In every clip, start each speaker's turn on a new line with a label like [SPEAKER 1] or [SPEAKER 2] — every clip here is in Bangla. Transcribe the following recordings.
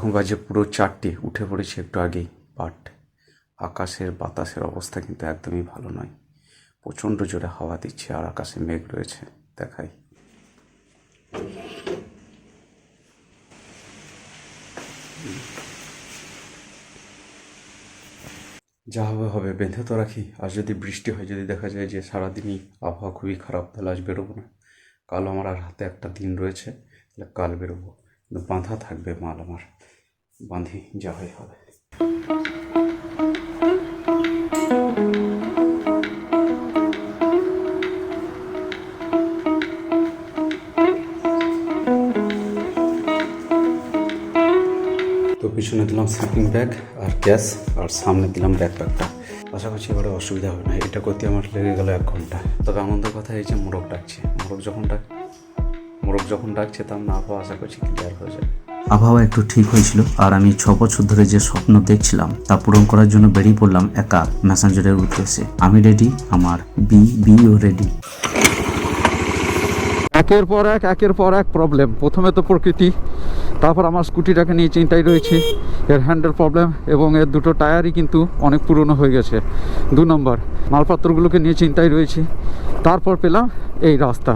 [SPEAKER 1] এখন বাজে পুরো 4টে, উঠে পড়েছি একটু আগেই। বাট আকাশের বাতাসের অবস্থা কিন্তু একদমই ভালো নয়, প্রচণ্ড জোরে হাওয়া দিচ্ছে আর আকাশে মেঘ রয়েছে। দেখাই, যা হবে হবে, বেঁধে তো রাখি। আর যদি বৃষ্টি হয়, যদি দেখা যায় যে সারাদিনই আবহাওয়া খুবই খারাপ, তাহলে আজ বেরোবো না। কাল আমার আর হাতে একটা দিন রয়েছে, তাহলে কাল বেরোবো, কিন্তু বাঁধা থাকবে মাল আমার। বাঁধি, যা হয় হবে। তো পিছনে দিলাম স্লিপিং ব্যাগ আর গ্যাস, আর সামনে দিলাম ব্যাকপ্যাকটা। আশা করছি এবারে অসুবিধা হবে না। এটা করতে আমার লেগে গেল 1 ঘন্টা। তবে আনন্দের কথা এই যে মোরগ ডাকছে, মোরগ যখন ডাকছে তার না আবহাওয়া আশা করছি ক্লিয়ার হয়ে যাবে।
[SPEAKER 2] আবহাওয়া একটু ঠিক হয়েছিল, আর আমি 6 বছর ধরে যে স্বপ্ন দেখছিলাম তা পূরণ করার জন্য বেরিয়ে পড়লাম একা ম্যাসেঞ্জারের উদ্দেশ্যে। আমি রেডি, আমার বিও রেডি।
[SPEAKER 3] একের পর এক প্রবলেম। প্রথমে তো প্রকৃতি, তারপর আমার স্কুটিটাকে নিয়ে চিন্তায় রয়েছে, এর হ্যান্ডেল প্রবলেম এবং এর দুটো টায়ারই কিন্তু অনেক পুরনো হয়ে গেছে। 2 নম্বর মালপত্রগুলোকে নিয়ে চিন্তায় রয়েছি। তারপর পেলাম এই রাস্তা।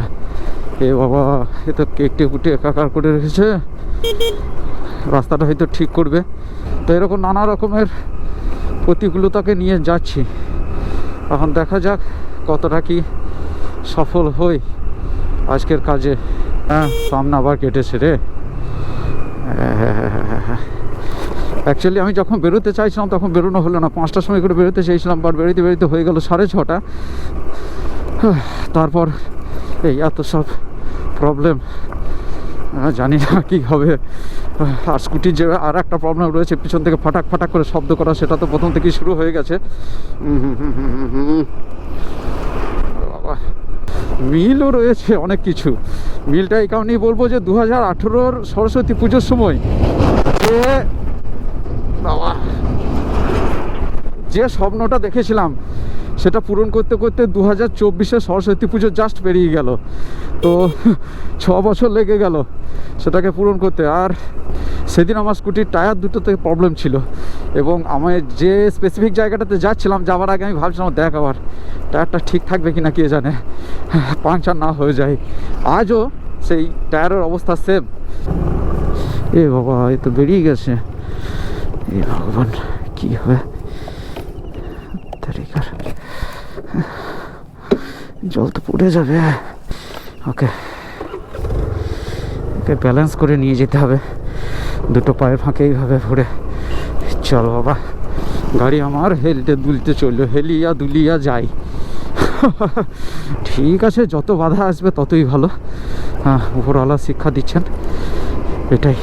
[SPEAKER 3] এ বাবা, এ তো কেটে কুটে একাকার করে রেখেছে। রাস্তাটা হয়তো ঠিক করবে। তো এরকম নানা রকমের প্রতিকূলতাকে নিয়ে যাচ্ছি। এখন দেখা যাক কতটা কি সফল হই আজকের কাজে। হ্যাঁ, সামনে আবার কেটেছে রে। অ্যাকচুয়ালি আমি যখন বেরোতে চাইছিলাম তখন বেরোনো হলো না। 5টার সময় করে বেরোতে চাইছিলাম, বাট বেরোতে হয়ে গেল 6:30। তারপর এই এত সব প্রবলেম, জানি না কী হবে। আর স্কুটির যে আর একটা প্রবলেম রয়েছে, পিছন থেকে ফাটাক ফাটাক করে শব্দ করা, সেটা তো প্রথম থেকেই শুরু হয়ে গেছে। বাবা, মিলও রয়েছে অনেক কিছু। মিলটা এই কারণেই বলবো যে 2018-র সরস্বতী পুজোর সময় যে স্বপ্নটা দেখেছিলাম সেটা পূরণ করতে করতে 2024-এর সরস্বতী পুজো জাস্ট পেরিয়ে গেল। তো 6 বছর লেগে গেল সেটাকে পূরণ করতে। আর সেদিন আমার স্কুটির টায়ার দুটোতে প্রবলেম ছিল, এবং আমি যে স্পেসিফিক জায়গাটাতে যাচ্ছিলাম, যাওয়ার আগে আমি ভাবছিলাম দেখ আবার টায়ারটা ঠিক থাকবে কি না, কে জানে পাংচার না হয়ে যায়। আজও সেই টায়ারের অবস্থা সেম। এ বাবা, এ তো বেরিয়ে গেছে। এ ভগবান, কী হবে? জল তো পড়ে যাবে। ওকে ব্যালেন্স করে নিয়ে যেতে হবে, দুটো পায়ের ফাঁকে এইভাবে ভরে। চল বাবা, গাড়ি আমার হেলতে দুলতে চললো, হেলিয়া দুলিয়া যাই। ঠিক আছে, যত বাধা আসবে ততই ভালো। হ্যাঁ, উপরওয়ালা শিক্ষা দিচ্ছেন, এটাই।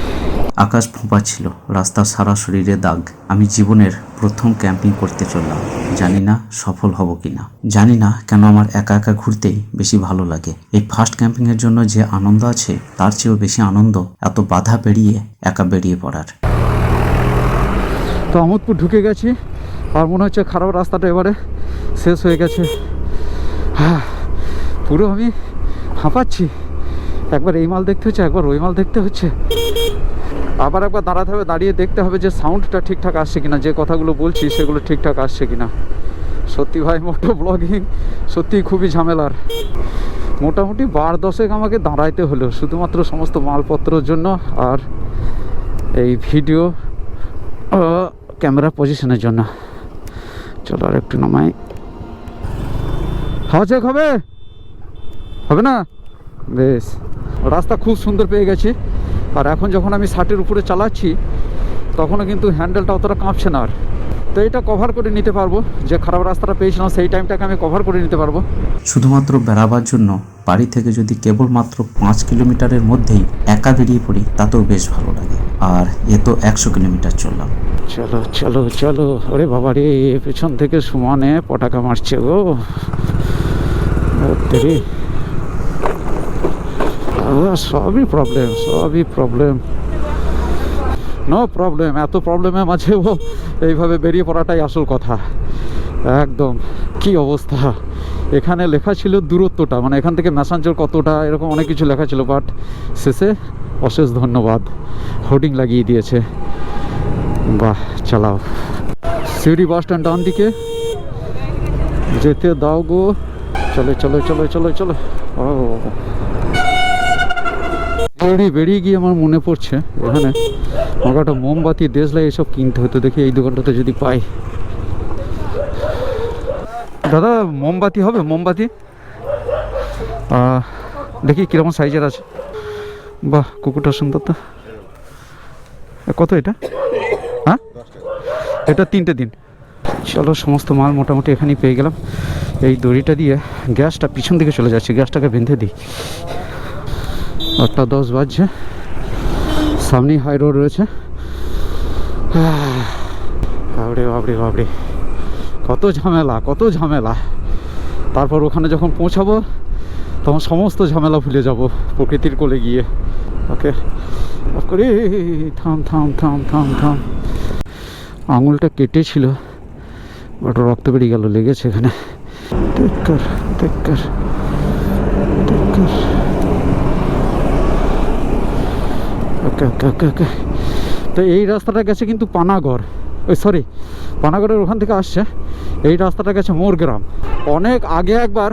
[SPEAKER 2] আকাশ ছিল, রাস্তার সারা শরীরে দাগ। আমি জীবনের প্রথম ক্যাম্পিং করতে চললাম। জানি না সফল হব কিনা, জানি না কেন আমার একা একা ঘুরতেই বেশি ভালো লাগে। এই ফার্স্ট ক্যাম্পিং এর জন্য যে আনন্দ আছে, তার চেয়েও বেশি আনন্দ এত বাধা পেরিয়ে একা বেরিয়ে পড়ার।
[SPEAKER 3] তো আমোদপুর ঢুকে গেছি, আর মনে হচ্ছে খারাপ রাস্তাটা এবারে শেষ হয়ে গেছে। হ্যাঁ, পুরো আমি হাঁপাচ্ছি। একবার এই মাল দেখতে হচ্ছে, একবার ওই মাল দেখতে হচ্ছে, আবার একবার দাঁড়াতে হবে, দাঁড়িয়ে দেখতে হবে যে সাউন্ডটা ঠিকঠাক আসছে কিনা, যে কথাগুলো বলছি সেগুলো ঠিকঠাক আসছে কিনা। সত্যি ভাই, মোটো ব্লগিং সত্যি খুবই ঝামেলার। মোটামুটি 12-10 আমাকে দাঁড়াইতে হলো শুধুমাত্র সমস্ত মালপত্রের জন্য, আর এই ভিডিও ক্যামেরা পজিশনের জন্য। চলো আর একটু নামাই। হাওয়া চেক হবে না? বেশ, রাস্তা খুব সুন্দর পেয়ে গেছি। আর এখন যখন আমি 60-এর উপরে চালাচ্ছি, তখনও কিন্তু হ্যান্ডেলটা অতটা কাঁপছে না আর। তো এটা কভার করে নিতে পারবো, যে খারাপ রাস্তাটা পেয়েছিলাম সেই টাইমটাকে আমি কভার করে নিতে পারবো।
[SPEAKER 2] শুধুমাত্র বেড়াবার জন্য বাড়ি থেকে যদি কেবলমাত্র 5 কিলোমিটারের মধ্যেই একা বেরিয়ে পড়ি, তাতেও বেশ ভালো লাগে। আর এ তো 100 কিলোমিটার চললাম।
[SPEAKER 3] চলো চলো চলো। ওরে বাবা রে, পেছন থেকে সমানে পটাকা মারছে গো। সবই প্রবলেম, নো প্রবলেম। এত প্রবলেমের মাঝেও এইভাবে বেরিয়ে পড়াটাই আসল কথা। একদম কি অবস্থা। এখানে লেখা ছিল দূরত্বটা, মানে এখান থেকে ম্যাসাঞ্জর কতটা, এরকম অনেক কিছু লেখা ছিল, বাট শেষে অশেষ ধন্যবাদ, হোর্ডিং লাগিয়ে দিয়েছে। বাহ, চালাও। সিউড়ি বাস স্ট্যান্ড ডান দিকে, যেতে দাও গো। চলো চলো চলো চলো চলো। ও বেরিয়ে গিয়ে আমার মনে পড়ছে এখানে আমাকে একটা মোমবাতি, দেশলাই এসব কিনতে হতো। দেখি এই দোকানটাতে যদি পাই। দাদা মোমবাতি হবে? মোমবাতি দেখি কীরকম সাইজের আছে। বাহ, কুকুরটা সুন্দর তো। কত এটা? হ্যাঁ, এটা 3টে দিন। চলো, সমস্ত মাল মোটামুটি এখানেই পেয়ে গেলাম। এই দড়িটা দিয়ে গ্যাসটা পিছন দিকে চলে যাচ্ছে, গ্যাসটাকে বেঁধে দিই। 8:10 বাজছে, সামনেই হাই রোড রয়েছে। বাবরে বাবরে বাবরে, কত ঝামেলা, কত ঝামেলা। তারপর ওখানে যখন পৌঁছাবো তখন সমস্ত ঝামেলা ভুলে যাব প্রকৃতির কোলে গিয়ে। ওকে, করে থাম থাম থাম থাম থাম। আঙুলটা কেটেছিল, বাট রক্ত বেরিয়ে গেল, লেগেছে এখানে। দেখ ওকে ওকে ওকে ওকে। তো এই রাস্তাটা গেছে কিন্তু পানাগড়, ওই সরি পানাগড়ের ওখান থেকে আসছে। এই রাস্তাটা গেছে মোরগ্রাম। অনেক আগে একবার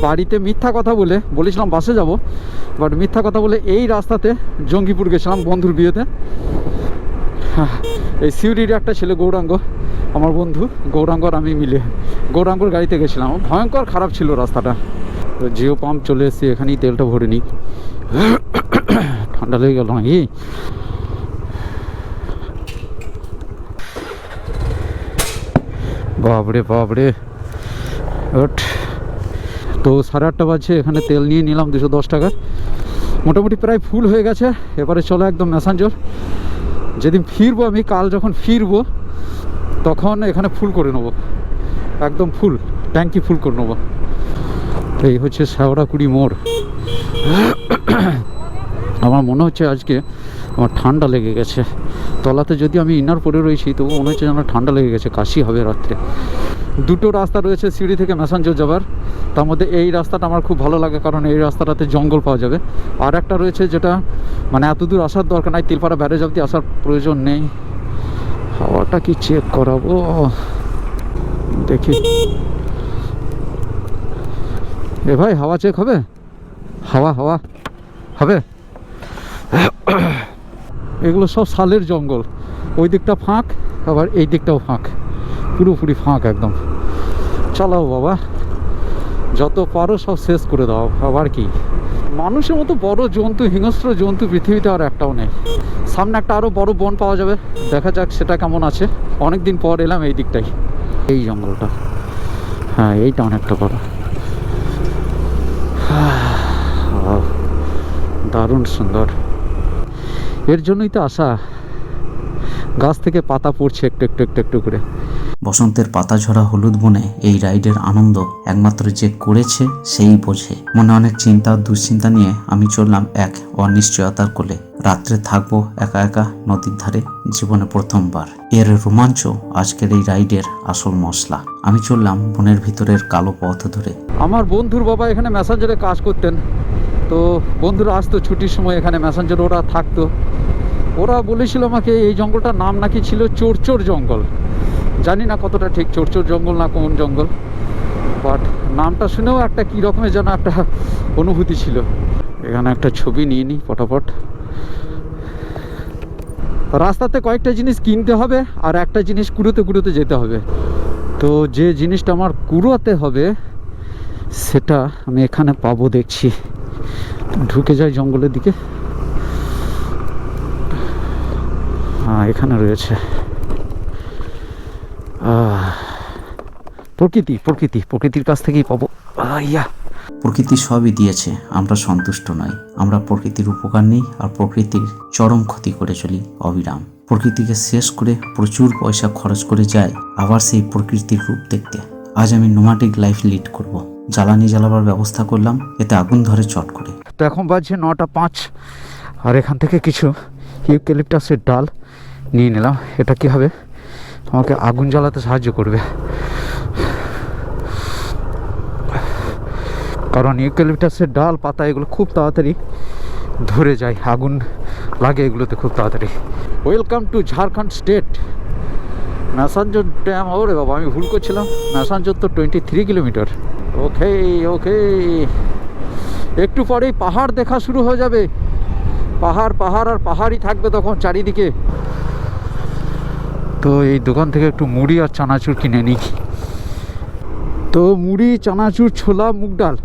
[SPEAKER 3] বাড়িতে মিথ্যা কথা বলেছিলাম বাসে যাব, বাট মিথ্যা কথা বলে এই রাস্তাতে জঙ্গিপুর গেছিলাম বন্ধুর বিয়েতে। এই সিউড়ির একটা ছেলে গৌরাঙ্গ, আমার বন্ধু গৌরাঙ্গ আর আমি মিলে গৌরাঙ্গর গাড়িতে গেছিলাম। ভয়ঙ্কর খারাপ ছিল রাস্তাটা। জিও পাম্প চলে এসেছি, এখানেই তেলটা ভরে নিই। ঠান্ডা লেগে গেল নাকি? বাবরে বাবরে। ওঠ। তো 8:30 বাজছে, এখানে তেল নিয়ে নিলাম 210 টাকার। মোটামুটি প্রায় ফুল হয়ে গেছে। এবারে চলো একদম ম্যাসাঞ্জোর। যেদিন ফিরবো আমি, কাল যখন ফিরবো তখন এখানে ফুল করে নেবো, একদম ফুল ট্যাঙ্কি ফুল করে নেবো। তো এই হচ্ছে শেওড়াকুড়ি মোড়। আমার মনে হচ্ছে আজকে আমার ঠান্ডা লেগে গেছে। তলাতে যদি আমি ইনার পরে রয়েছি তবু মনে হচ্ছে যেন ঠান্ডা লেগে গেছে, কাশি হবে রাত্রে। 2টো রাস্তা রয়েছে সিঁড়ি থেকে ম্যাসাঞ্জোর যাবার। তার মধ্যে এই রাস্তাটা আমার খুব ভালো লাগে, কারণ এই রাস্তাটাতে জঙ্গল পাওয়া যাবে। আর একটা রয়েছে যেটা মানে এত দূর আসার দরকার নাই, তিলপাড়া ব্যারেজ অবধি আসার প্রয়োজন নেই। হাওয়াটা কি চেক করাবো দেখি। এ ভাই, হাওয়া চেক হবে? হাওয়া হবে? এগুলো সব শালের জঙ্গল। ওই দিকটা ফাঁক, আবার এই দিকটাও ফাঁক, পুরোপুরি ফাঁক একদম। চালাও বাবা, যত পারো সব শেষ করে দাও। আবার কি, মানুষের মতো বড় জন্তু, হিংস্র জন্তু পৃথিবীতে আর একটাও নেই। সামনে একটা আরও বড় বন পাওয়া যাবে, দেখা যাক সেটা কেমন আছে। অনেক দিন পর এলাম এই দিকটাই, এই জঙ্গলটা। হ্যাঁ, এইটা অনেকটা বড়। দারুণ সুন্দর। এর জন্যই তো আশা, গাছ থেকে পাতা পড়ছে একটু একটু একটু একটু করে।
[SPEAKER 2] বসন্তের পাতা ঝরা হলুদ বনে এই রাইডের আনন্দ একমাত্র যে করেছে সেই বোঝে। মনে অনেক চিন্তা দুশ্চিন্তা নিয়ে আমি চললাম এক অনিশ্চয়তার কোলে। রাত্রে থাকবো একা একা নদীর ধারে, জীবনে প্রথমবার। এর রোমাঞ্চ আজকের এই রাইডের আসল মশলা। আমি চললাম বনের ভিতরের কালো পথ ধরে।
[SPEAKER 3] আমার বন্ধুর বাবা এখানে ম্যাসাঞ্জরে কাজ করতেন, তো বন্ধুরা আসতো ছুটির সময় এখানে ম্যাসাঞ্জরে, ওরা থাকতো। ওরা বলেছিল আমাকে এই জঙ্গলটার নাম নাকি ছিল চোরচোর জঙ্গল। জানি না কতটা ঠিক, চোরচোর জঙ্গল না কোন জঙ্গল, বাট নামটা শুনেও একটা কী রকমের যেন একটা অনুভূতি ছিল। এখানে একটা ছবি নিয়ে নিই ফটাফট। রাস্তাতে কয়েকটা জিনিস কিনতে হবে আর একটা জিনিস কুড়োতে যেতে হবে। তো যে জিনিসটা আমার কুড়োতে হবে সেটা আমি এখানে পাবো দেখছি। ঢুকে যাই জঙ্গলের দিকে। হ্যাঁ, এখানে রয়েছে প্রকৃতির কাছ থেকেই পাবো।
[SPEAKER 2] প্রকৃতি সবই দিয়েছে, আমরা সন্তুষ্ট নই। আমরা প্রকৃতির উপকার নেই আর প্রকৃতির চরম ক্ষতি করে চলি অবিরাম। প্রকৃতিকে শেষ করে প্রচুর পয়সা খরচ করে যাই আবার সেই প্রকৃতির রূপ দেখতে। আজ আমি নোমাডিক লাইফ লিড করব। জ্বালানি জ্বালাবার ব্যবস্থা করলাম, এতে আগুন ধরে চট করে।
[SPEAKER 3] তো এখন বাজছে 9:05, আর এখান থেকে কিছু ইউক্যালিপটাসের ডাল নিয়ে নিলাম। এটা কি হবে, আমাকে আগুন জ্বালাতে সাহায্য করবে, কারণ ইউক্যালিপটাসের ডাল পাতা এগুলো খুব তাড়াতাড়ি ধরে যায়, লাগে এগুলোতে খুব তাড়াতাড়ি। Welcome to Jharkhand state. Massanjore dam, ওরে বাবা আমি ভুল করছিলাম, ম্যাসাঞ্জোর তো 23 কিলোমিটার। ওকে ওকে, একটু পরেই পাহাড় দেখা শুরু হয়ে যাবে, পাহাড় পাহাড় আর পাহাড়ই থাকবে তখন চারিদিকে। তো এই দোকান থেকে একটু মুড়ি আর চানাচুর কিনে নিই। তো মুড়ি, চানাচুর, ছোলা, মুগ ডাল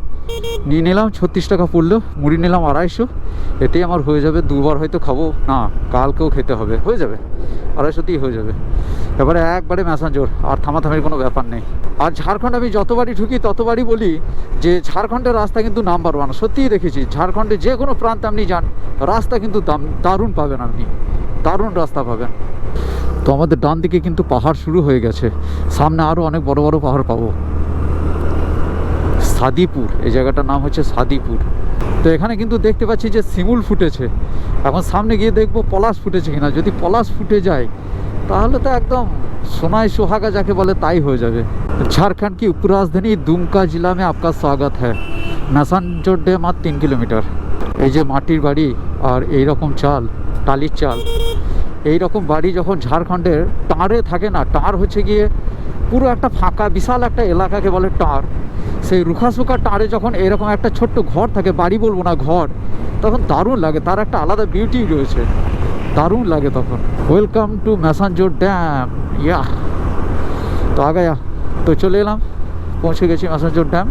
[SPEAKER 3] নিয়ে নিলাম, 36 টাকা পড়লো। মুড়ি নিলাম 250, এতেই আমার হয়ে যাবে। দুবার হয়তো খাবো না, কালকেও খেতে হবে, হয়ে যাবে 250তেই হয়ে যাবে। এবারে একবারে ম্যাসাঞ্জোর, আর থামাথামির কোনো ব্যাপার নেই। আর ঝাড়খণ্ড আমি যতবারই ঢুকি ততবারই বলি যে ঝাড়খণ্ডের রাস্তা কিন্তু নাম্বার 1। সত্যিই দেখেছি, ঝাড়খণ্ডে যে কোনো প্রান্তে আপনি যান, রাস্তা কিন্তু দারুণ পাবেন, আপনি দারুণ রাস্তা পাবেন। তো আমাদের ডান দিকে কিন্তু পাহাড় শুরু হয়ে গেছে, সামনে আরও অনেক বড় বড় পাহাড় পাবো। সাদিপুর, এই জায়গাটার নাম হচ্ছে সাদিপুর। তো এখানে কিন্তু দেখতে পাচ্ছি যে শিমুল ফুটেছে, এখন সামনে গিয়ে দেখবো পলাশ ফুটেছে কিনা। যদি পলাশ ফুটে যায় তাহলে তো একদম সোনায় সোহাগা যাকে বলে তাই হয়ে যাবে। झारखंड की उपराजधानी दुमका जिला में आपका स्वागत है। ম্যাসাঞ্জোর ড্যাম আর 3 কিলোমিটার। এই যে মাটির বাড়ি আর এই রকম চাল, টালির চাল, এই রকম বাড়ি যখন ঝাড়খণ্ডের টাঁড়ে থাকে না, টাঁড় হচ্ছে গিয়ে পুরো একটা ফাঁকা বিশাল একটা এলাকাকে বলে টাঁড়। সেই রুখাসুখা টাঁড়ে যখন এরকম একটা ছোট্ট ঘর থাকে, বাড়ি বলবো না ঘর, তখন দারুণ লাগে, তার একটা আলাদা বিউটি রয়েছে, দারুণ লাগে তখন। ওয়েলকাম টু ম্যাসাঞ্জোর ড্যাম, ইয়া। তো আগে তো চলে এলাম, পৌঁছে গেছি ম্যাসাঞ্জোর ড্যাম।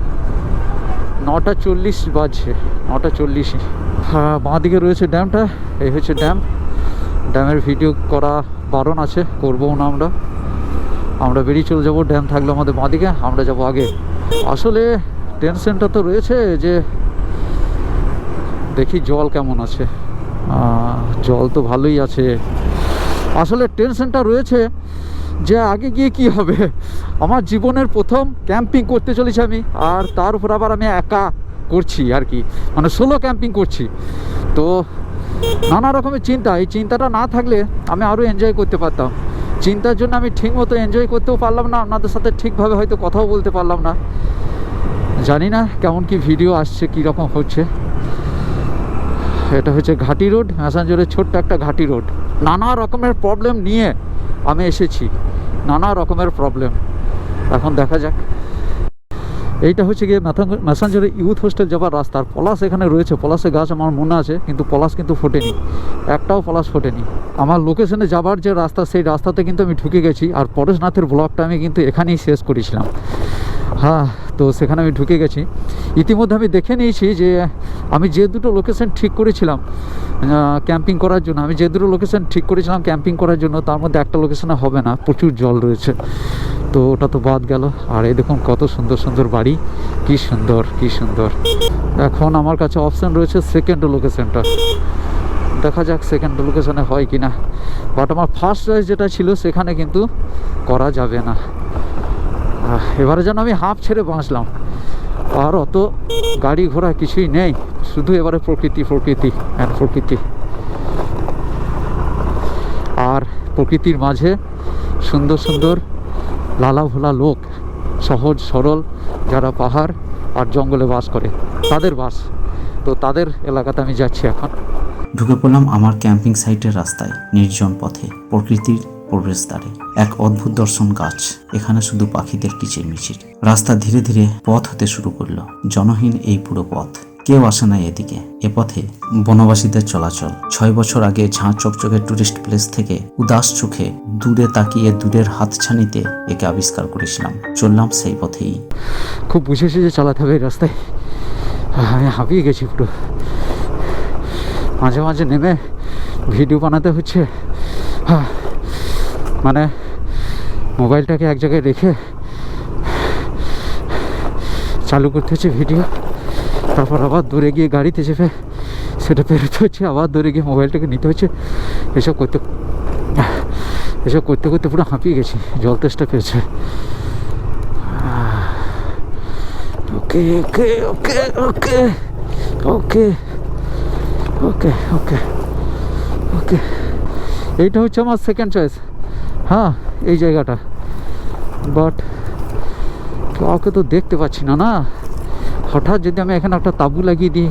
[SPEAKER 3] 9:40 বাজছে, 9:40। হ্যাঁ, বাঁ দিকে রয়েছে ড্যামটা, এই হচ্ছে ড্যাম। ড্যামের ভিডিও করা বারণ আছে, করবো না আমরা বেরিয়ে চলে যাবো। ড্যাম থাকলো আমাদের বাঁ দিকে, আমরা যাবো আগে। আসলে টেনশনটা তো রয়েছে যে দেখি জল কেমন আছে। জল তো ভালোই আছে। আসলে টেনশনটা রয়েছে যে আগে গিয়ে কি হবে। আমার জীবনের প্রথম ক্যাম্পিং করতে চলেছি আমি, আর তার উপর আবার আমি একা করছি আর কি, মানে সোলো ক্যাম্পিং করছি। তো নানা রকমের চিন্তা, এই চিন্তাটা না থাকলে আমি আরও এনজয় করতে পারতাম। চিন্তার জন্য আমি ঠিক মতো এনজয় করতেও পারলাম না, আপনাদের সাথে ঠিকভাবে হয়তো কথাও বলতে পারলাম না। জানি না কেমন কি ভিডিও আসছে, কী রকম হচ্ছে। এটা হচ্ছে ঘাটি রোড, ম্যাসাঞ্জোরের ছোট্ট একটা ঘাটি রোড। নানা রকমের প্রবলেম নিয়ে আমি এসেছি, নানা রকমের প্রবলেম। এখন দেখা যাক। এইটা হচ্ছে গিয়ে ম্যাসাঞ্জোরের ইউথ হোস্টেল যাবার রাস্তা। আর পলাশ এখানে রয়েছে, পলাশের গাছ আমার মনে আছে, কিন্তু পলাশ কিন্তু ফোটেনি, একটাও পলাশ ফোটেনি। আমার লোকেশনে যাবার যে রাস্তা, সেই রাস্তাতে কিন্তু আমি ঢুকে গেছি। আর পরেশনাথের ব্লগটা আমি কিন্তু এখানেই শেষ করেছিলাম। হ্যাঁ, তো সেখানে আমি ঢুকে গেছি। ইতিমধ্যে আমি দেখে নিয়েছি যে আমি যে দুটো লোকেশন ঠিক করেছিলাম ক্যাম্পিং করার জন্য, ক্যাম্পিং করার জন্য, তার মধ্যে একটা লোকেশনে হবে না, প্রচুর জল রয়েছে। তো ওটা তো বাদ গেল। আর এই দেখুন কত সুন্দর সুন্দর বাড়ি, কি সুন্দর কি সুন্দর। এখন আমার কাছে অপশান রয়েছে সেকেন্ড লোকেশনটা, দেখা যাক সেকেন্ড লোকেশনে হয় কি না। বাট আমার ফার্স্ট চয়েস যেটা ছিল সেখানে কিন্তু করা যাবে না। এবারে যেন আমি হাঁপ ছেড়ে বাঁচলাম, আর অত গাড়ি ঘোড়া কিছুই নেই, শুধু এবারে প্রকৃতি প্রকৃতি অ্যান্ড প্রকৃতি। আর প্রকৃতির মাঝে সুন্দর সুন্দর লালা ভোলা লোক, সহজ সরল, যারা পাহাড় আর জঙ্গলে বাস করে, তাদের বাস। তো তাদের এলাকাতে আমি যাচ্ছি এখন।
[SPEAKER 2] ঢুকে পড়লাম আমার ক্যাম্পিং সাইটের রাস্তায়, নির্জন পথে, প্রকৃতির প্রবেশদ্বারে। এক অদ্ভুত দর্শন গাছ, এখানে শুধু পাখিদের কিচিরমিচির। রাস্তা ধীরে ধীরে পথ হতে শুরু করলো, জনহীন এই পুরো পথ, কেউ আসে না এদিকে। এ পথে বনবাসীদের চলাচল। 6 বছর আগে ঝাঁ চকচকে টুরিস্ট প্লেস থেকে উদাস চোখে দূরে তাকিয়ে দূরের হাতছানিতে একে আবিষ্কার করেছিলাম। চললাম সেই পথেই।
[SPEAKER 3] খুব বুঝেছি যে চালাতে হবে এই রাস্তায়। আমি হাঁপিয়ে গেছি পুরো, মাঝে মাঝে নেমে ভিডিও বানাতে হচ্ছে। মানে মোবাইলটাকে এক জায়গায় রেখে চালু করতে হচ্ছে ভিডিও, তারপর আবার দূরে গিয়ে গাড়িতে চেপে সেটা বেরোতে হচ্ছে, আবার দূরে গিয়ে মোবাইলটাকে নিতে হচ্ছে। এসব করতে করতে পুরো হাঁপিয়ে গেছি, জল তেষ্টা পেয়েছে। ওকে ওকে ওকে ওকে ওকে ওকে ওকে ওকে, এইটা হচ্ছে আমার সেকেন্ড চয়েস। হ্যাঁ, এই জায়গাটা, বাট কাউকে তো দেখতে পাচ্ছি না। না, হঠাৎ যদি আমি এখানে একটা তাঁবু লাগিয়ে দিই,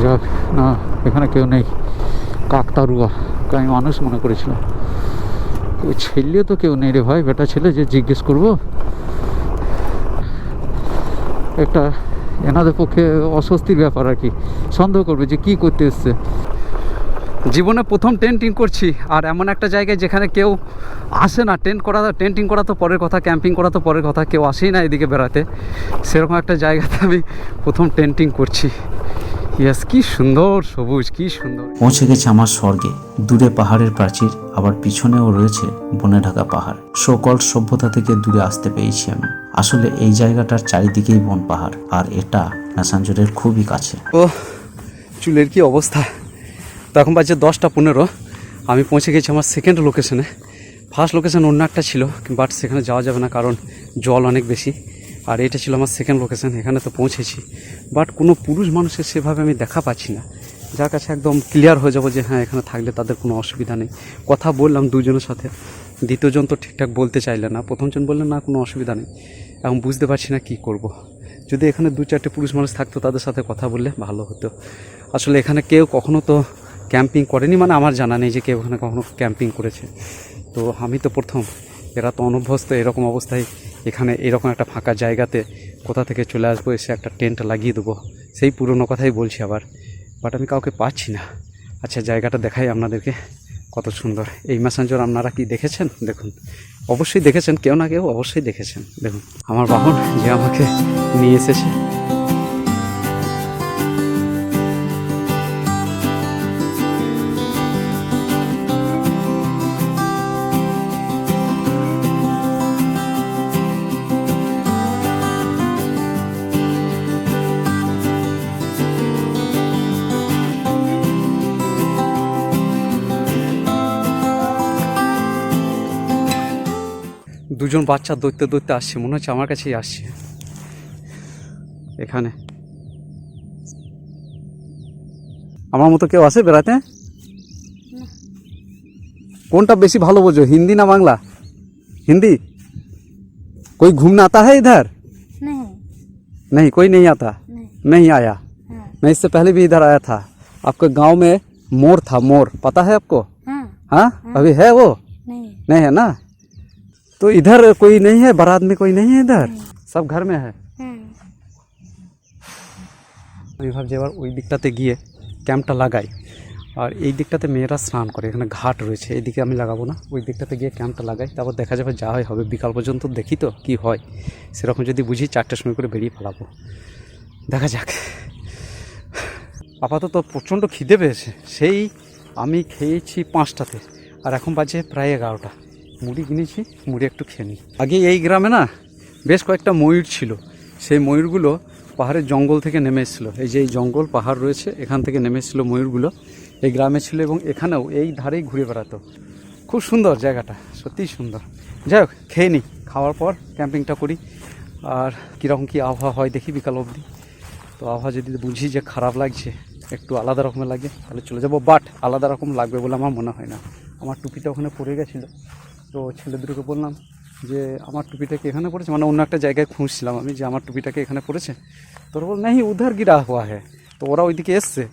[SPEAKER 3] যাক না, এখানে কেউ নেই। কাকতারুয়া আমি মানুষ মনে করেছিলাম। ওই ছেলে তো কেউ নেই রে ভাই, বেটা ছেলে যে জিজ্ঞেস করবো। একটা এনাদের পক্ষে অস্বস্তির ব্যাপার আর কি, সন্দেহ করবে যে কি করতে এসছে। জীবনে প্রথম টেন্টিং করছি, আর এমন একটা জায়গায় যেখানে কেউ আসে না। টেন্টিং করা তো পরের কথা, ক্যাম্পিং করা তো পরের কথা, কেউ আসেই না এদিকে বেড়াতে। সেরকম একটা জায়গাতে আমি প্রথম টেন্টিং করছি। ইয়াস, কি সুন্দর সবুজ, কি সুন্দর।
[SPEAKER 2] পৌঁছে গেছে আমার স্বর্গে। দূরে পাহাড়ের প্রাচীর, আবার পিছনেও রয়েছে বনে ঢাকা পাহাড়। সকল সভ্যতা থেকে দূরে আসতে পেরেছি আমি। আসলে এই জায়গাটার চারিদিকেই বন পাহাড়, আর এটা ম্যাসাঞ্জরের খুবই কাছে।
[SPEAKER 1] ও চুলের কি অবস্থা। তো এখন বাজে 10:15। আমি পৌঁছে গেছি আমার সেকেন্ড লোকেশনে। ফার্স্ট লোকেশন অন্য একটা ছিল, বাট সেখানে যাওয়া যাবে না কারণ জল অনেক বেশি। আর এটা ছিল আমার সেকেন্ড লোকেশন। এখানে তো পৌঁছেছি, বাট কোনো পুরুষ মানুষের সেভাবে আমি দেখা পাচ্ছি না, যার কাছে একদম ক্লিয়ার হয়ে যাবো যে হ্যাঁ এখানে থাকলে তাদের কোনো অসুবিধা নেই। কথা বললাম দুজনের সাথে, দ্বিতীয়জন তো ঠিকঠাক বলতে চাইলে না, প্রথমজন বললেন না কোনো অসুবিধা নেই। এখন বুঝতে পারছি না কী করব। যদি এখানে 2-4টে পুরুষ মানুষ থাকতো তাদের সাথে কথা বললে ভালো হতো। আসলে এখানে কেউ কখনো তো ক্যাম্পিং করেনি, মানে আমার জানা নেই যে কেউ এখানে কখনো ক্যাম্পিং করেছে। তো আমি তো প্রথম, এরা তো অনভ্যস্ত। এরকম অবস্থায় এখানে এরকম একটা ফাঁকা জায়গাতে কোথা থেকে চলে আসবো, এসে একটা টেন্ট লাগিয়ে দেবো, সেই পুরনো কথাই বলছি আবার। বাট আমি কাউকে পাচ্ছি না। আচ্ছা জায়গাটা দেখাই আপনাদেরকে, কত সুন্দর। এই ম্যাসাঞ্জর আপনারা কি দেখেছেন? দেখুন, অবশ্যই দেখেছেন, কেউ না কেউ অবশ্যই দেখেছেন। দেখুন আমার বাহন যে আমাকে নিয়ে এসেছে। দুজন বাচ্চা দৌড়তে দৌড়তে আসছে, মনে হচ্ছে আমার কাছেই আসছে। এখানে আমার মতো কেউ আসে বেড়াতে? কোনটা বেশি ভালো বোঝো, হিন্দি না বাংলা? हिंदी? कोई घूमना आता है इधर?
[SPEAKER 4] नहीं।
[SPEAKER 1] नहीं, कोई नहीं आता?
[SPEAKER 4] नहीं।
[SPEAKER 1] मैं ही आया।
[SPEAKER 4] हाँ।
[SPEAKER 1] मैं इससे पहले भी इधर आया था। आपके गांव में मोर था, मोर पता है आपको?
[SPEAKER 4] हाँ।
[SPEAKER 1] हाँ, अभी है वो?
[SPEAKER 4] नहीं।
[SPEAKER 1] नहीं है ना? तो इधर कोई नहीं है, बारात में कोई नहीं है इधर? सब घर में है।
[SPEAKER 4] हाँ।
[SPEAKER 1] আমি ভাবছি এবার ওই দিকটাতে গিয়ে ক্যাম্পটা লাগাই। আর এই দিকটাতে মেয়েরা স্নান করে, এখানে ঘাট রয়েছে, এইদিকে আমি লাগাবো না, ওই দিকটাতে গিয়ে ক্যাম্পটা লাগাই। তারপর দেখা যাবে যা হয় হবে, বিকাল পর্যন্ত দেখি তো কী হয়। সেরকম যদি বুঝি 4টার সময় করে বেরিয়ে ফেলাবো, দেখা যাক। আপাতত প্রচণ্ড খিদে পেয়েছে, সেই আমি খেয়েছি 5টাতে, আর এখন বাজে প্রায় 11টা। মুড়ি কিনেছি, মুড়ি একটু খেয়ে নিই। আগে এই গ্রামে না বেশ কয়েকটা ময়ূর ছিল। সেই ময়ূরগুলো পাহাড়ের জঙ্গল থেকে নেমে এসেছিলো। এই যে এই জঙ্গল পাহাড় রয়েছে, এখান থেকে নেমে এসেছিলো ময়ূরগুলো, এই গ্রামে ছিল এবং এখানেও এই ধারেই ঘুরে বেড়াতো। খুব সুন্দর জায়গাটা, সত্যিই সুন্দর। যাই হোক, খেয়ে নিই, খাওয়ার পর ক্যাম্পিংটা করি। আর কীরকম কী আবহাওয়া হয় দেখি বিকাল অবধি। তো আবহাওয়া যদি বুঝি যে খারাপ লাগছে, একটু আলাদা রকমের লাগে, তাহলে চলে যাবো। বাট আলাদা রকম লাগবে বলে আমার মনে হয় না। আমার টুপিটা ওখানে পড়ে গেছিলো, তো ছেলে দুটোকে বললাম যে আমার টুপিটাকে এখানে পড়েছে, মানে অন্য একটা জায়গায় খুঁজছিলাম আমি যে আমার টুপিটাকে এখানে পড়েছে। তোরা বল নেই, উধার গিরা হওয়া হ্যাঁ। তো ওরা ওইদিকে এসছে,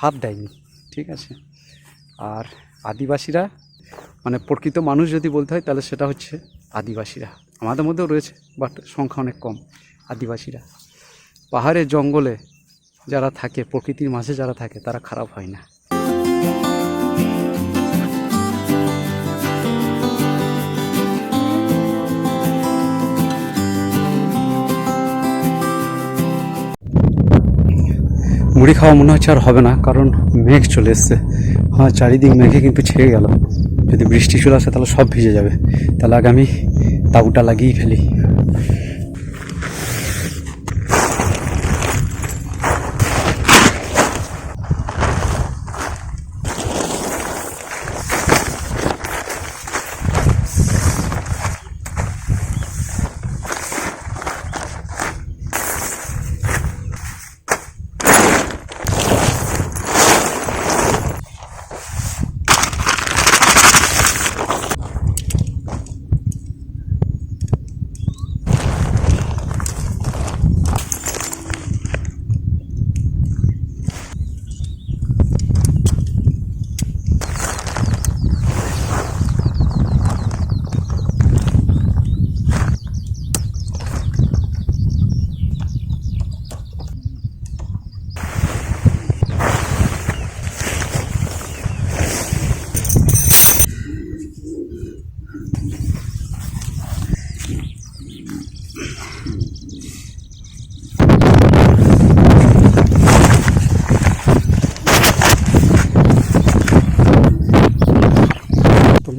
[SPEAKER 1] হাত দেয়নি, ঠিক আছে। আর আদিবাসীরা, মানে প্রকৃত মানুষ যদি বলতে হয় তাহলে সেটা হচ্ছে আদিবাসীরা। আমাদের মধ্যেও রয়েছে, বাট সংখ্যা অনেক কম। আদিবাসীরা পাহাড়ের জঙ্গলে যারা থাকে, প্রকৃতির মাঝে যারা থাকে, তারা খারাপ হয় না। মুড়ি খাওয়া মনে হচ্ছে আর হবে না, কারণ মেঘ চলে এসছে। হ্যাঁ, চারিদিক মেঘে কিন্তু ছেয়ে গেল। যদি বৃষ্টি চলে আসে তাহলে সব ভিজে যাবে। তাহলে আগে আমি তাবুটা লাগিয়ে ফেলি।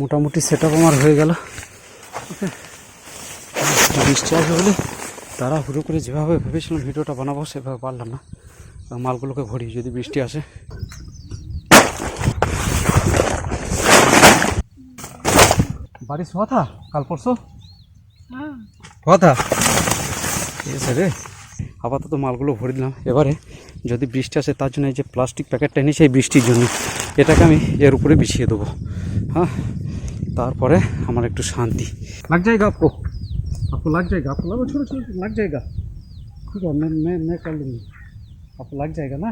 [SPEAKER 1] মোটামুটি সেট আপ আমার হয়ে গেল। ওকে, বৃষ্টি আসবে বলে তাড়াহুড়ো করে যেভাবে ভেবেছিলাম ভিডিওটা বানাবো সেভাবে পারলাম না। মালগুলোকে ভরি যদি বৃষ্টি আসে। बारिश हुआ था कल परसों? हुआ था। ঠিক আছে রে, আপাতত মালগুলো ভরে দিলাম। এবারে যদি বৃষ্টি আসে তার জন্য এই যে প্লাস্টিক প্যাকেটটা এনেছি এই বৃষ্টির জন্য, এটাকে আমি এর উপরে বিছিয়ে দেবো। হ্যাঁ, তারপরে আমার একটু শান্তি লাগ যায়গা। আপকো লাগ যায়গা, আপকো লাগো, ছোটো ছোটো লাগ যায়গা। ঠিক আছে, मैं कर लूँगी, আপকো লাগ যায়গা না।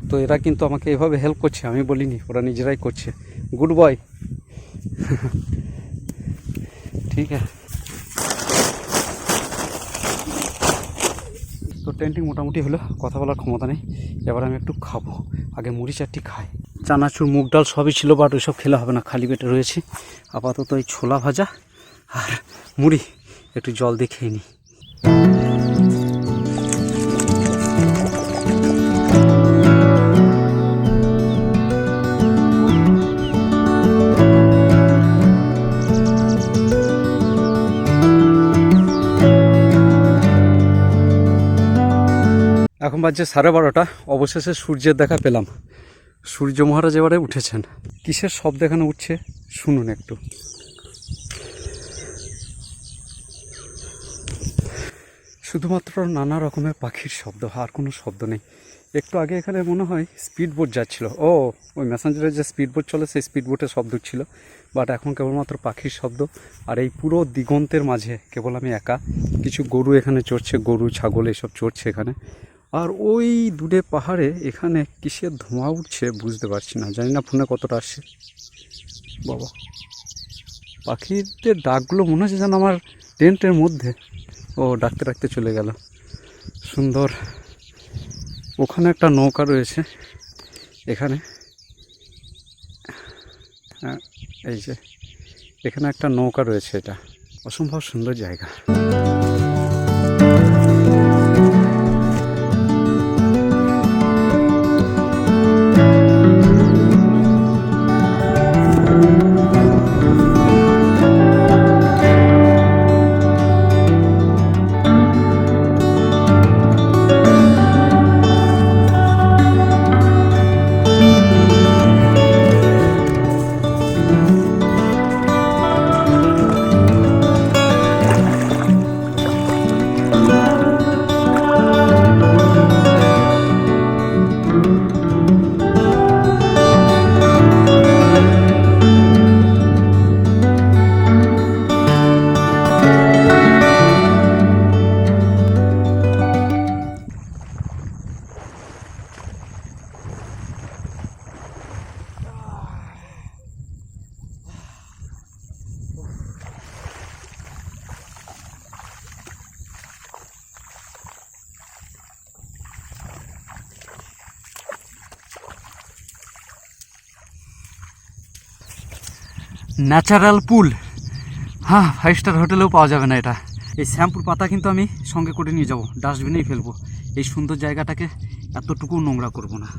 [SPEAKER 1] তো এরা কিন্তু আমাকে এভাবে হেল্প করছে, আমি বলিনি, ওরা নিজেরাই করছে। Good boy. ঠিক আছে। তো টেন্টিং মোটামুটি হলো, কথা বলার ক্ষমতা নেই। এবার আমি একটু খাবো, আগে মুড়ি চারটি খাই। চানাচুর মুগ ডাল সবই ছিল, বাট ওইসব খেলে হবে না, খালি পেটে রয়েছে। আপাতত এই ছোলা ভাজা আর মুড়ি একটু জল দিয়ে খেয়ে নিই। এখন বাজছে 12:30। অবশেষে সূর্যের দেখা পেলাম। সূর্য মহারাজ এবারে উঠেছেন। কিসের শব্দ এখানে উঠছে শুনুন একটু। শুধুমাত্র নানা রকমের পাখির শব্দ, আর কোনো শব্দ নেই। একটু আগে এখানে মনে হয় স্পিড বোট যাচ্ছিল। ও, ওই ম্যাসেঞ্জারের যে স্পিড বোট চলে সেই স্পিড বোটের শব্দ ছিল। বাট এখন কেবলমাত্র পাখির শব্দ। আর এই পুরো দিগন্তের মাঝে কেবল আমি একা। কিছু গরু এখানে চড়ছে, গরু ছাগল এসব চড়ছে এখানে। আর ওই দূরে পাহাড়ে এখানে কিসের ধোঁয়া উঠছে বুঝতে পারছি না, জানি না ফোনে কতটা আসছে। বাবা, পাখিদের ডাকগুলো মনে হচ্ছে যেন আমার টেন্টের মধ্যে। ও, ডাকতে ডাকতে চলে গেল। সুন্দর। ওখানে একটা নৌকা রয়েছে, এখানে এই যে এখানে একটা নৌকা রয়েছে। এটা অসম্ভব সুন্দর জায়গা। ন্যাচারাল পুল। হ্যাঁ, 5 স্টার হোটেলেও পাওয়া যাবে না এটা। এই শ্যাম্পুর পাতা কিন্তু আমি সঙ্গে করে নিয়ে যাব, ডাস্টবিনেই ফেলবো। এই সুন্দর জায়গাটাকে এতটুকু নোংরা করব না।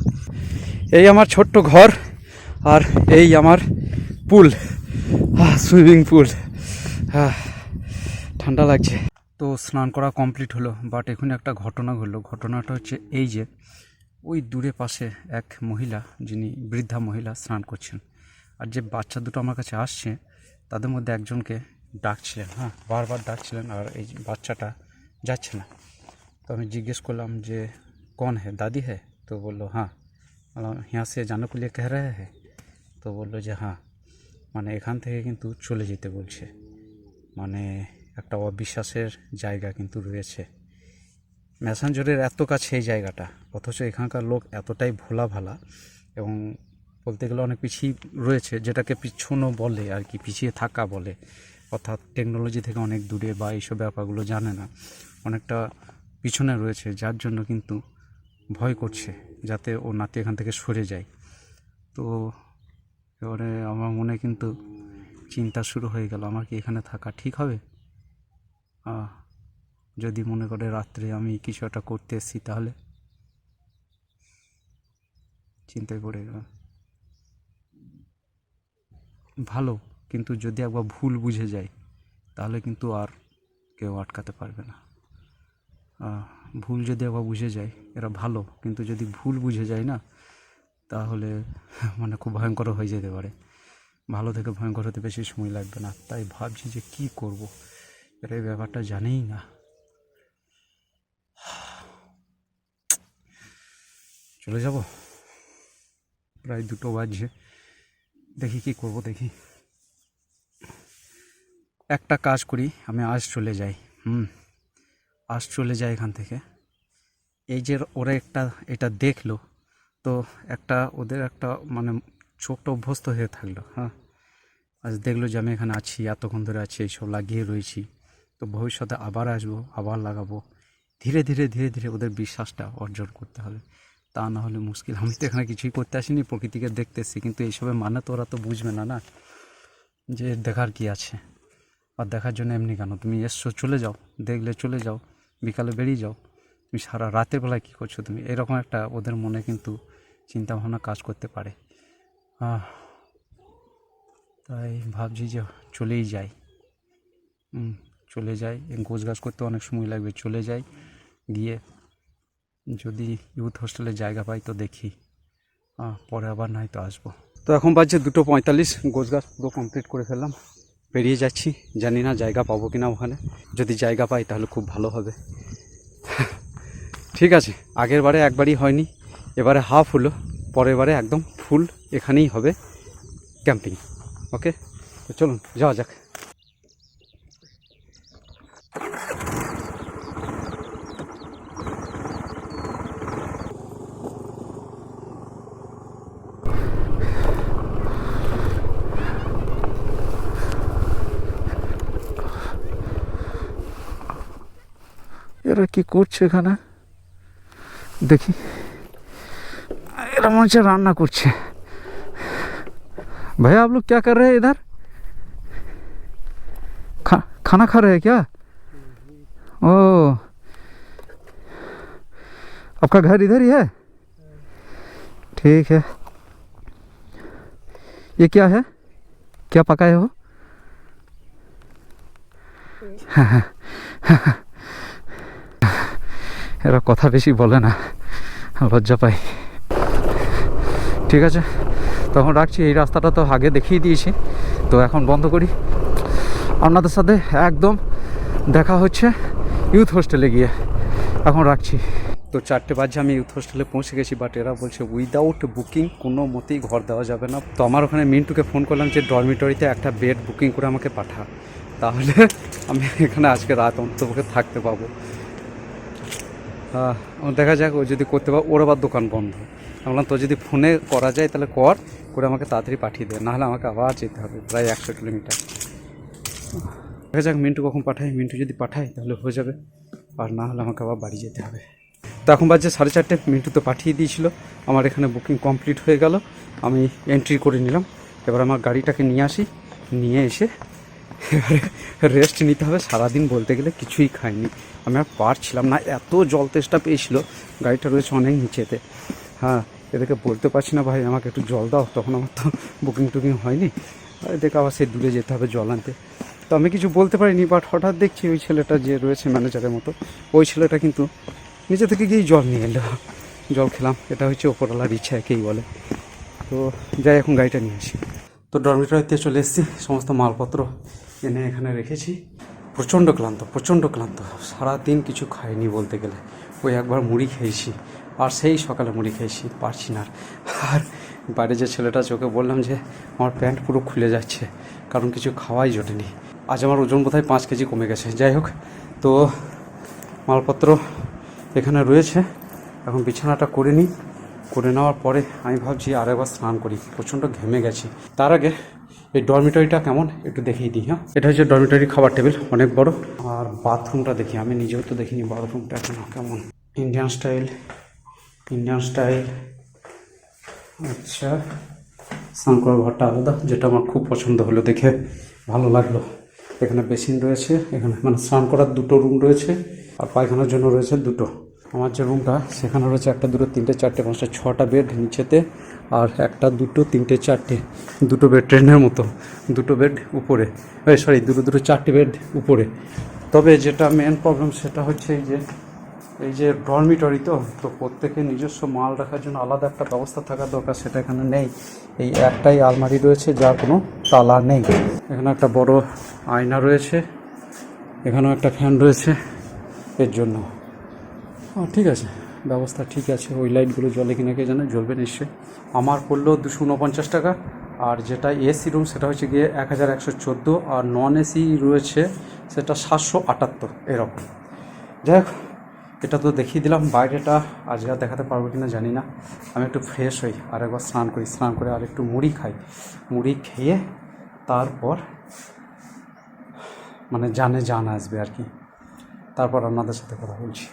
[SPEAKER 1] এই আমার ছোট্ট ঘর, আর এই আমার পুল, সুইমিং পুল। ঠান্ডা লাগছে। তো স্নান করা কমপ্লিট হলো, বাট এখন একটা ঘটনা ঘটলো। ঘটনাটা হচ্ছে এই যে ওই দূরে পাশে এক মহিলা, যিনি বৃদ্ধা মহিলা, স্নান করছেন। আর যে বাচ্চা দুটো আমার কাছে আসছে তাদের মধ্যে একজনকে ডাকছিলেন, বারবার ডাকছিলেন, আর এই বাচ্চাটা যাচ্ছে না। তো আমি জিজ্ঞেস করলাম যে কौन है, দাদি है? তো বললো হ্যাঁ। यहाँ से जाने के लिए कह रहे हैं? তো বললো যে হ্যাঁ, মানে এখান থেকে কিন্তু চলে যেতে বলছে। মানে একটা অবিশ্বাসের জায়গা কিন্তু রয়েছে। ম্যাসাঞ্জরের এত কাছে এই জায়গাটা, অথচ এখানকার লোক এতটাই ভোলা ভালা এবং বলতে গেলে অনেক পিছিয়ে রয়েছে, যেটাকে পিছনও বলে আর কি, পিছিয়ে থাকা বলে। অর্থাৎ টেকনোলজি থেকে অনেক দূরে, বা এইসব ব্যাপারগুলো জানে না, অনেকটা পিছনে রয়েছে, যার জন্য কিন্তু ভয় করছে যাতে ও নাতি এখান থেকে সরে যায়। তো এবারে আমার মনে কিন্তু চিন্তা শুরু হয়ে গেল, আমার কি এখানে থাকা ঠিক হবে? যদি মনে করে রাত্রে আমি কিছু একটা করতে এসেছি, তাহলে চিন্তায় পড়ে গেলাম। ভালো কিন্তু যদি একবার ভুল বুঝে যায় তাহলে কিন্তু আর কেউ আটকাতে পারবে না। ভুল যদি একবার বুঝে যায় এরা ভালো, কিন্তু যদি ভুল বুঝে যায় না তাহলে মানে খুব ভয়ঙ্কর হয়ে যেতে পারে। ভালো থেকে ভয়ঙ্কর হতে বেশি সময় লাগবে না। তাই ভাবছি যে কী করব, এরা এই ব্যাপারটা জানেই না। চলে যাব, প্রায় 2টো বাজছে, দেখি কি করব। দেখি একটা কাজ করি, আমি আজ চলে যাই। আজ চলে যাই এখান থেকে। এই যে ওরা এটা দেখলো তো ওদের একটা মানে চোখটা অভ্যস্ত হয়ে থাকলো। হ্যাঁ, আজ দেখলো যে আমি এখানে আছি, এতক্ষণ ধরে আছি, এইসব লাগিয়ে রয়েছি, তো ভবিষ্যতে আবার আসবো, আবার লাগাবো। ধীরে ধীরে ধীরে ধীরে ওদের বিশ্বাসটা অর্জন করতে হবে, তা না হলে মুশকিল। আমি তো এখানে কিছুই করতে আসিনি, প্রকৃতিকে দেখতে এসেছি, কিন্তু এইসবে মানে তো ওরা তো বুঝবে না, না যে দেখার কি আছে। আর দেখার জন্য এমনি কেন, তুমি এসছো চলে যাও, দেখলে চলে যাও, বিকালে বেরিয়ে যাও। তুমি সারা রাতের বেলায় কী করছো তুমি, এরকম একটা ওদের মনে কিন্তু চিন্তাভাবনা কাজ করতে পারে। তাই ভাবছি যে চলেই যাই। চলে যাই, গোছগাছ করতে অনেক সময় লাগবে। চলে যাই, গিয়ে যদি ইউথ হোস্টেলে জায়গা পাই তো দেখি, পরে আবার নাই তো আসবো। তো এখন বাজছে 2:45, গোছগাছ পুরো কমপ্লিট করে ফেললাম, বেরিয়ে যাচ্ছি। জানি না জায়গা পাবো কিনা ওখানে, যদি জায়গা পাই তাহলে খুব ভালো হবে। ঠিক আছে, আগের বারে একবারই হয়নি, এবারে হাফ হলো, পরের বারে একদম ফুল এখানেই হবে ক্যাম্পিং। ওকে, তো চলুন যাওয়া যাক।
[SPEAKER 3] এরা কি করছে এখানে দেখি, এরা মনে হচ্ছে রান্না করছে। भैया आप लोग क्या कर रहे हैं इधर? खाना खा रहे हैं क्या? ओ, आपका घर इधर ही है? ठीक है। ये क्या है, क्या पकाए हो? এরা কথা বেশি বলে না, লজ্জা পাই। ঠিক আছে, তখন রাখছি। এই রাস্তাটা তো আগে দেখিয়ে দিয়েছি, তো এখন বন্ধ করি। আপনাদের সাথে একদম দেখা হচ্ছে ইউথ হোস্টেলে গিয়ে। এখন রাখছি।
[SPEAKER 1] তো 4টে বাজে আমি ইউথ হোস্টেলে পৌঁছে গেছি, বাট এরা বলছে উইদাউট বুকিং কোনো মতেই ঘর দেওয়া যাবে না। তো আমার ওখানে মিন্টুকে ফোন করলাম যে ডরমিটরিতে একটা বেড বুকিং করে আমাকে পাঠা, তাহলে আমি এখানে আজকে রাত অন্তত থাকতে পাবো। দেখা যাক, ও যদি করতে পারো। ওর আবার দোকান বন্ধ। আমি বললাম তো যদি ফোনে করা যায় তাহলে করে আমাকে তাড়াতাড়ি পাঠিয়ে দেয়, নাহলে আমাকে আবার যেতে হবে প্রায় 100 কিলোমিটার। দেখা যাক মিন্টু কখন পাঠায়। মিন্টু যদি পাঠায় তাহলে হয়ে যাবে, আর না হলে আমাকে আবার বাড়ি যেতে হবে। তো এখন বাজছে 4:30। মিন্টু তো পাঠিয়ে দিয়েছিল, আমার এখানে বুকিং কমপ্লিট হয়ে গেল, আমি এন্ট্রি করে নিলাম। এবার আমার গাড়িটাকে নিয়ে আসি, নিয়ে এসে এবারে রেস্ট নিতে হবে। সারাদিন বলতে গেলে কিছুই খাইনি, আমি আর পারছিলাম না, এত জল তেষ্টা পেয়েছিল। গাড়িটা রয়েছে অনেক নিচেতে। হ্যাঁ, এদেরকে বলতে পারছি না ভাই আমাকে একটু জল দাও, তখন আমার তো বুকিং টুকিং হয়নি। আর এদেরকে আবার সেই দূরে যেতে হবে জল আনতে। তো আমি কিছু বলতে পারিনি, বাট হঠাৎ দেখছি ওই ছেলেটা যে রয়েছে ম্যানেজারের মতো, ওই ছেলেটা কিন্তু নিচে থেকে গিয়েই জল নিয়ে এলো। জল খেলাম, এটা হচ্ছে ওপরওয়ালার ইচ্ছা, একেই বলে। তো যাই, এখন গাড়িটা নিয়ে আসি। তো ডরমিটরিতে চলে এসেছি, সমস্ত মালপত্র এনে এখানে রেখেছি। প্রচণ্ড ক্লান্ত। সারাদিন কিছু খাইনি বলতে গেলে, ওই একবার মুড়ি খেয়েছি, আর সেই সকালে মুড়ি খেয়েছি, পারছি না। আর বাইরে যে ছেলেটা চোখে বললাম যে আমার প্যান্ট পুরো খুলে যাচ্ছে, কারণ কিছু খাওয়াই জোটেনি। আজ আমার ওজন বোধহয় 5 কেজি কমে গেছে। যাই হোক, তো মালপত্র এখানে রয়েছে, এখন বিছানাটা করে নিই। করে নেওয়ার পরে আমি ভাবছি আরেকবার স্নান করি, প্রচণ্ড ঘেমে গেছি। তার আগে এই ডরমিটরিটা কেমন একটু দেখিয়ে দিই। হ্যাঁ, এটা হচ্ছে ডরমিটরি খাবার টেবিল, অনেক বড়। আর বাথরুমটা দেখি, আমি নিজেও তো দেখিনি বাথরুমটা এখন কেমন। Indian style. আচ্ছা, স্নান করার ঘরটা আলাদা, যেটা আমার খুব পছন্দ হলো, দেখে ভালো লাগলো। এখানে বেসিন রয়েছে, এখানে মানে স্নান করার 2টো রুম রয়েছে, আর পায়খানার জন্য রয়েছে 2টো। আমার যে রুমটা সেখানে রয়েছে 1, 2, 3, 4, 5, 6টা বেড নিচেতে, আর একটা দুটো তিনটে চারটে দুটো বেড ট্রেনের মতো, দুটো বেড উপরে, দুটো চারটে বেড উপরে। তবে যেটা মেন প্রবলেম সেটা হচ্ছে এই যে ডরমিটরি তো প্রত্যেকে নিজস্ব মাল রাখার জন্য আলাদা একটা ব্যবস্থা থাকা দরকার, সেটা এখানে নেই। এই একটাই আলমারি রয়েছে যার কোনো তালা নেই। এখানে একটা বড় আয়না রয়েছে, এখানেও একটা ফ্যান রয়েছে এর জন্য। ঠিক আছে, ব্যবস্থা ঠিক আছে। ওই লাইটগুলো জ্বলে কিনা কে জানে, জ্বলবে নিশ্চয়ই। আমার পড়লো 249 টাকা। আর যেটা এসি রুম সেটা হচ্ছে গিয়ে 1114, আর নন এসি রয়েছে সেটা 778 এরকম। যাই হোক, এটা তো দেখিয়ে দিলাম। বাইরেটা আজকে আর দেখাতে পারবো কিনা জানি না। আমি একটু ফ্রেশ হই, আর একবার স্নান করি, স্নান করে আর একটু মুড়ি খাই। মুড়ি খেয়ে তারপর মানে জান আসবে আর কি, তারপর আপনাদের সাথে কথা বলছি।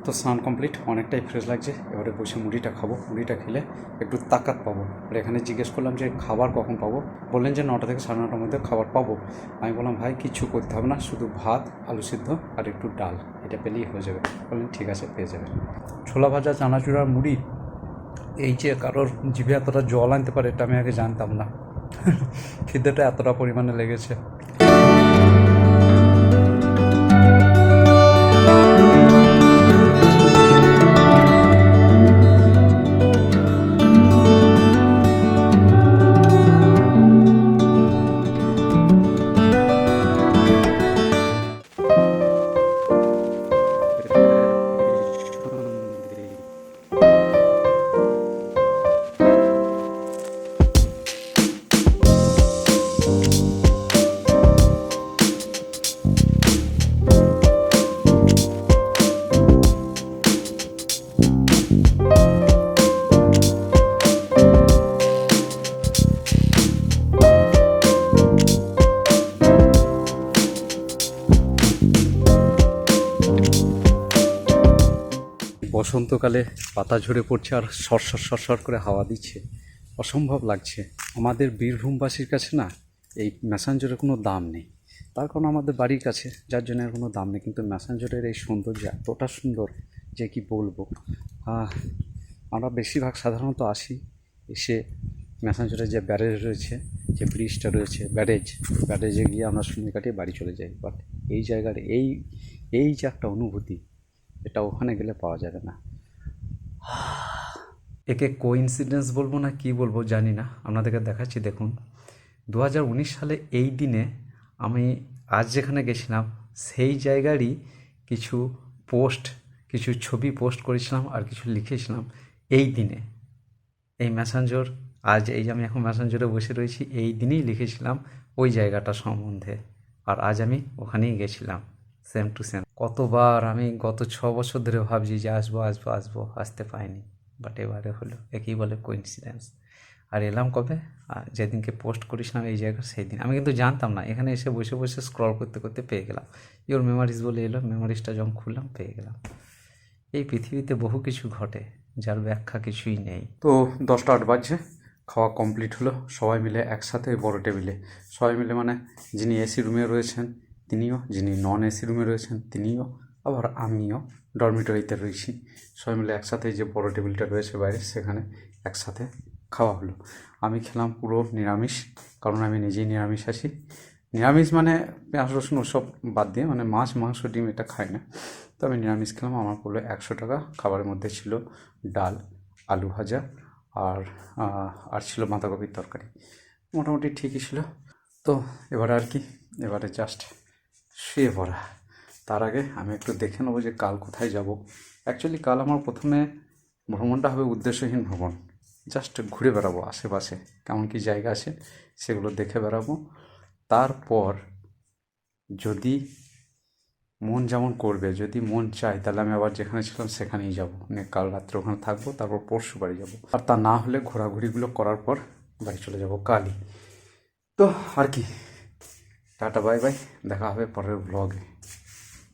[SPEAKER 1] তো স্নান কমপ্লিট, অনেকটাই ফ্রেশ লাগছে। এবারে বসে মুড়িটা খাবো। মুড়িটা খেলে একটু তাকাত পাবো। আর এখানে জিজ্ঞেস করলাম যে খাবার কখন পাবো, বললেন যে 9টা থেকে 9:30টার মধ্যে খাবার পাবো। আমি বললাম ভাই কিছু করতে হবে না, শুধু ভাত, আলু সিদ্ধ আর একটু ডাল, এটা পেলেই হয়ে যাবে। বললেন ঠিক আছে, পেয়ে যাবেন। ছোলা ভাজা, চানাচুরার মুড়ি, এই যে কারোর জিভে এতটা জল আনতে পারে এটা আমি আগে জানতাম না। খিদেটা এতটা পরিমাণে লেগেছে। বসন্তকালে পাতা ঝরে পড়ছে আর সরসর করে হাওয়া দিচ্ছে, অসম্ভব লাগছে। আমাদের বীরভূমবাসীর কাছে না এই ম্যাসাঞ্জরের কোনো দাম নেই, তার কারণ আমাদের বাড়ির কাছে, যার জন্য এর কোনো দাম নেই। কিন্তু ম্যাসাঞ্জরের এই সৌন্দর্য এতটা সুন্দর যে কি বলবো। আমরা বেশিরভাগ সাধারণত আসি, এসে ম্যাসাঞ্জরের যে ব্যারেজ রয়েছে, যে ব্রিজটা রয়েছে, ব্যারেজে গিয়ে আমরা সময় কাটিয়ে বাড়ি চলে যাই। বাট এই জায়গার এই যে একটা অনুভূতি, এটা ওখানে গেলে পাওয়া যাবে না। একে কোইন্সিডেন্স বলবো না কি বলবো জানি না, আপনাদেরকে দেখাচ্ছি দেখুন। 2019 সালে এই দিনে আমি আজ যেখানে গেছিলাম সেই জায়গারই কিছু ছবি পোস্ট করেছিলাম আর কিছু লিখেছিলাম এই দিনে। এই ম্যাসাঞ্জর, আজ এই যে আমি এখন ম্যাসাঞ্জরে বসে রয়েছি, এই দিনেই লিখেছিলাম ওই জায়গাটা সম্বন্ধে। আর আজ আমি ওখানেই গেছিলাম, সেম টু সেম। কতবার আমি গত 6 বছর ধরে ভাবছি যে আসবো, আসতে পাইনি। বাট এবারে হলো, একই বলে কোইন্সিডেন্স। আর এলাম কবে, যেদিনকে পোস্ট করেছিলাম এই জায়গা, সেই দিন। আমি কিন্তু জানতাম না, এখানে এসে বসে স্ক্রল করতে পেয়ে গেলাম। ইওর মেমোরিজ বলে এলো, মেমোরিজটা যখন খুললাম পেয়ে গেলাম। এই পৃথিবীতে বহু কিছু ঘটে যার ব্যাখ্যা কিছুই নেই। তো 10টা 8 বাজছে, খাওয়া কমপ্লিট হলো। সবাই মিলে একসাথে বড় টেবিলে, সবাই মিলে মানে যিনি এসি রুমে রয়েছেন তিনিও, যিনি নন এসি রুমে রয়েছেন তিনিও, আবার আমিও ডরমিটরিতে রয়েছি। সবাই মিলে একসাথে যে বড় টেবিলটা রয়েছে বাইরে, সেখানে একসাথে খাওয়া হলো। আমি খেলাম পুরো নিরামিষ, কারণ আমি নিজেই নিরামিষ আছি। নিরামিষ মানে পেঁয়াজ রসুন ওসব বাদ দিয়ে, মানে মাছ মাংস ডিম এটা খাই না। তো আমি নিরামিষ খেলাম। আমার পড়লো 100 টাকা। খাবারের মধ্যে ছিল ডাল, আলু ভাজা আর ছিল বাঁধাকপির তরকারি। মোটামুটি ঠিকই ছিল। তো এবারে জাস্ট শুয়ে পড়া। তার আগে আমি একটু দেখে নেবো যে কাল কোথায় যাব। অ্যাকচুয়ালি কাল আমার প্রথমে ভ্রমণটা হবে উদ্দেশ্যহীন ভ্রমণ। জাস্ট ঘুরে বেড়াবো আশেপাশে, কেমন কী জায়গা আছে সেগুলো দেখে বেড়াবো। তারপর যদি মন যেমন করবে, যদি মন চায়, তাহলে আমি আবার যেখানে ছিলাম সেখানেই যাবো। কাল রাত্রে ওখানে থাকবো, তারপর পরশু বাড়ি যাবো। আর তা না হলে ঘোরাঘুরিগুলো করার পর বাড়ি চলে যাবো কালই। তো আর কি, টাটা বাই বাই, দেখা হবে পরের ব্লগে।